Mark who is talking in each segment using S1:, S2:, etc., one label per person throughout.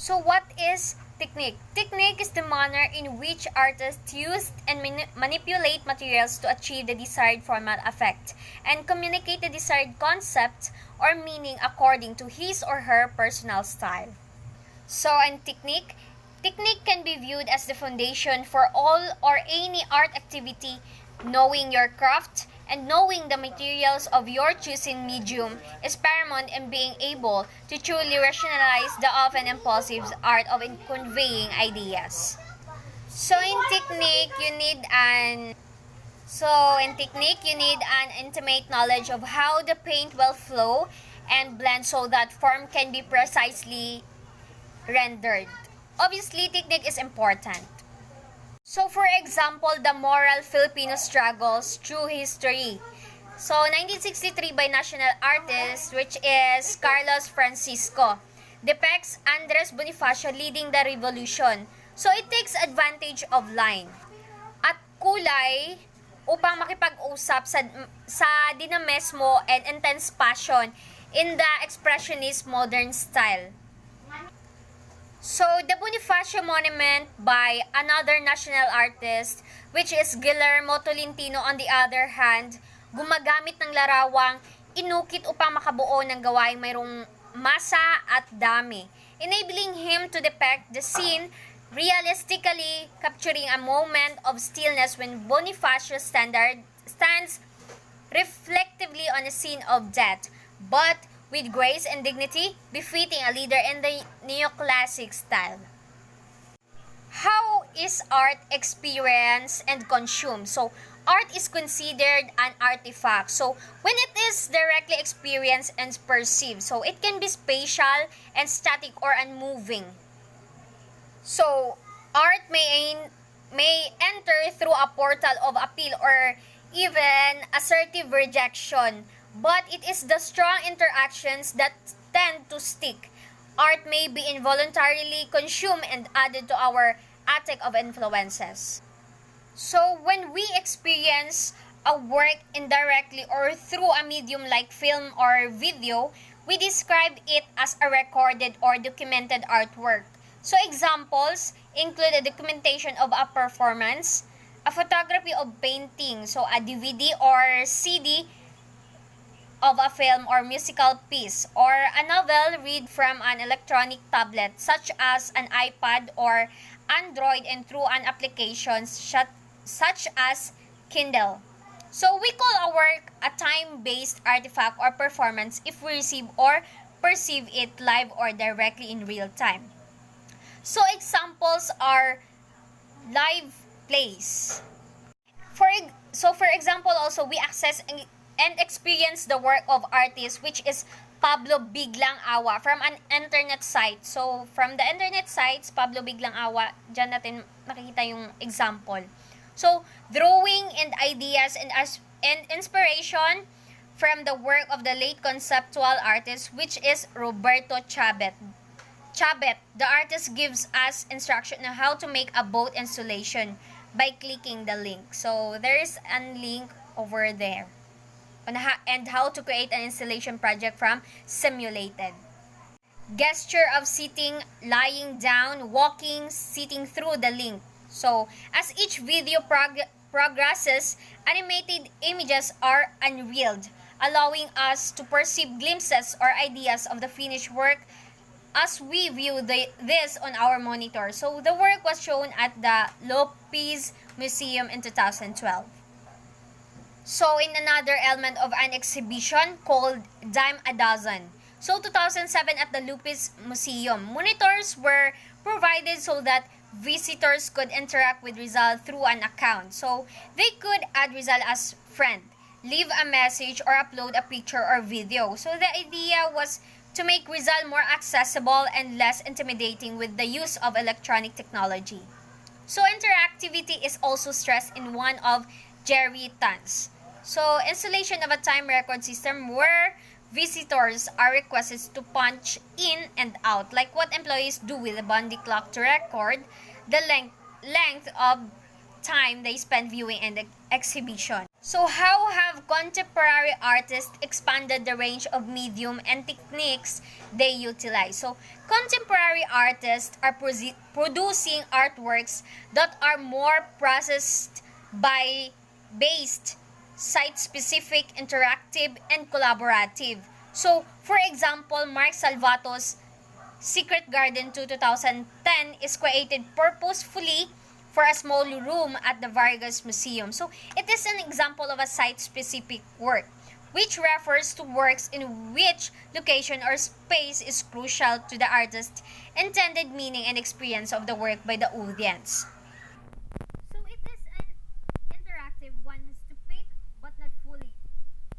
S1: So what is technique? Technique is the manner in which artists use and manipulate materials to achieve the desired formal effect and communicate the desired concept or meaning according to his or her personal style. So in technique can be viewed as the foundation for all or any art activity. Knowing your craft and knowing the materials of your choosing medium is paramount in being able to truly rationalize the often impulsive art of conveying ideas. So in technique, you need an intimate knowledge of how the paint will flow and blend so that form can be precisely rendered. Obviously, technique is important. So for example, the moral Filipino struggles through history. So 1963 by national artist which is Carlos Francisco depicts Andres Bonifacio leading the revolution. So it takes advantage of line at kulay upang makipag-usap sa dinamismo and intense passion in the expressionist modern style. So, the Bonifacio Monument by another national artist, which is Guillermo Tolentino on the other hand, gumagamit ng larawang inukit upang makabuo ng gawaing mayroong masa at dami, enabling him to depict the scene realistically, capturing a moment of stillness when Bonifacio stands reflectively on a scene of death, but with grace and dignity, befitting a leader in the neoclassic style. How is art experienced and consumed? So, art is considered an artifact. So, when it is directly experienced and perceived, so it can be spatial and static or unmoving. So, art may enter through a portal of appeal or even assertive rejection, but it is the strong interactions that tend to stick. Art may be involuntarily consumed and added to our attic of influences. So, when we experience a work indirectly or through a medium like film or video, we describe it as a recorded or documented artwork. So, examples include a documentation of a performance, a photography of painting, so a DVD or CD of a film or musical piece, or a novel read from an electronic tablet such as an iPad or Android and through an application such as Kindle. So we call a work a time-based artifact or performance if we receive or perceive it live or directly in real time. So examples are live plays. For example, also we access and experience the work of artist which is Pablo Biglang Awa from an internet site. So, from the internet sites, Pablo Biglang Awa, dyan natin makikita yung example. So, drawing and ideas and inspiration from the work of the late conceptual artist which is Roberto Chabet. The artist gives us instruction on how to make a boat installation by clicking the link. So, there is a link over there. And how to create an installation project from Simulated. Gesture of sitting, lying down, walking, sitting through the link. So, as each video progresses, animated images are unreeled, allowing us to perceive glimpses or ideas of the finished work as we view this on our monitor. So, the work was shown at the Lopez Museum in 2012. So, in another element of an exhibition called Dime a Dozen. So, 2007 at the Lopez Museum, monitors were provided so that visitors could interact with Rizal through an account. So, they could add Rizal as friend, leave a message, or upload a picture or video. So, the idea was to make Rizal more accessible and less intimidating with the use of electronic technology. So, interactivity is also stressed in one of Jerry Tan's. So, installation of a time record system where visitors are requested to punch in and out, like what employees do with a Bondi clock to record the length of time they spend viewing an exhibition. So how have contemporary artists expanded the range of medium and techniques they utilize? So contemporary artists are producing artworks that are more processed by based, site-specific, interactive, and collaborative. So, for example, Mark Salvato's Secret Garden 2010 is created purposefully for a small room at the Vargas Museum. So, it is an example of a site-specific work, which refers to works in which location or space is crucial to the artist's intended meaning and experience of the work by the audience. So, it is an interactive. One has to pick but not fully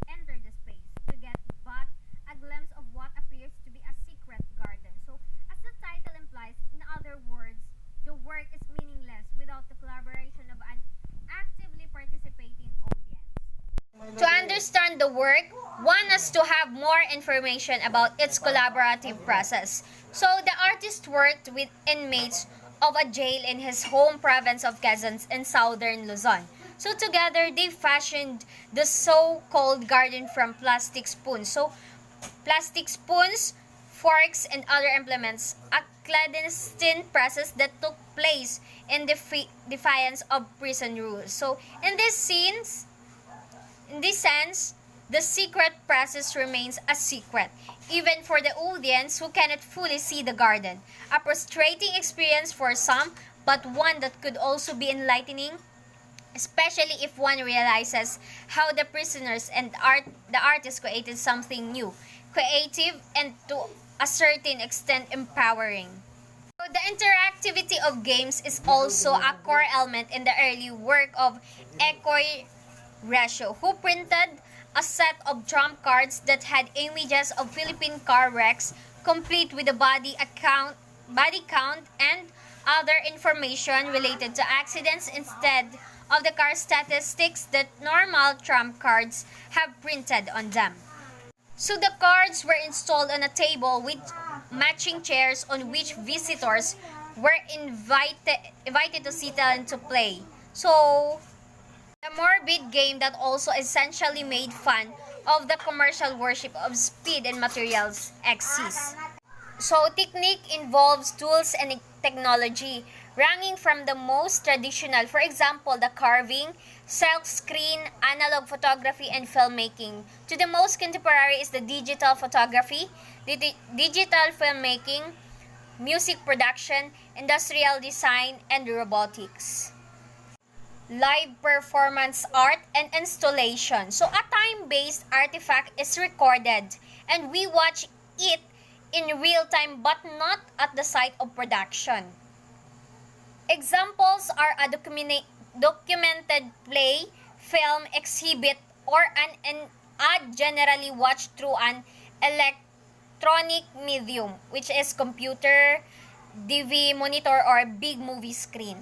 S1: enter the space to get but a glimpse of what appears to be a secret garden. So, as the title implies, in other words, the work is meaningless without the collaboration of an actively participating audience. To understand the work, one has to have more information about its collaborative process. So, the artist worked with inmates of a jail in his home province of Quezon in southern Luzon. So, together they fashioned the so-called garden from plastic spoons. So, plastic spoons, forks, and other implements, a clandestine process that took place in defiance of prison rules. So, in this sense, the secret process remains a secret, even for the audience who cannot fully see the garden. A frustrating experience for some, but one that could also be enlightening, especially if one realizes how the prisoners and the artist created something new, creative, and to a certain extent empowering. So the interactivity of games is also a core element in the early work of Ecoy Ratio, who printed a set of trump cards that had images of Philippine car wrecks, complete with a body count, and other information related to accidents instead of the car statistics that normal trump cards have printed on them. So the cards were installed on a table with matching chairs on which visitors were invited to sit and to play. So a morbid game that also essentially made fun of the commercial worship of speed and materials exists. So technique involves tools and technology ranging from the most traditional, for example, the carving, silk screen, analog photography, and filmmaking, to the most contemporary is the digital photography, digital filmmaking, music production, industrial design, and robotics. Live performance art and installation. So a time-based artifact is recorded and we watch it in real time but not at the site of production. Examples are a documented play, film, exhibit, or an ad generally watched through an electronic medium, which is computer, DV monitor, or big movie screen.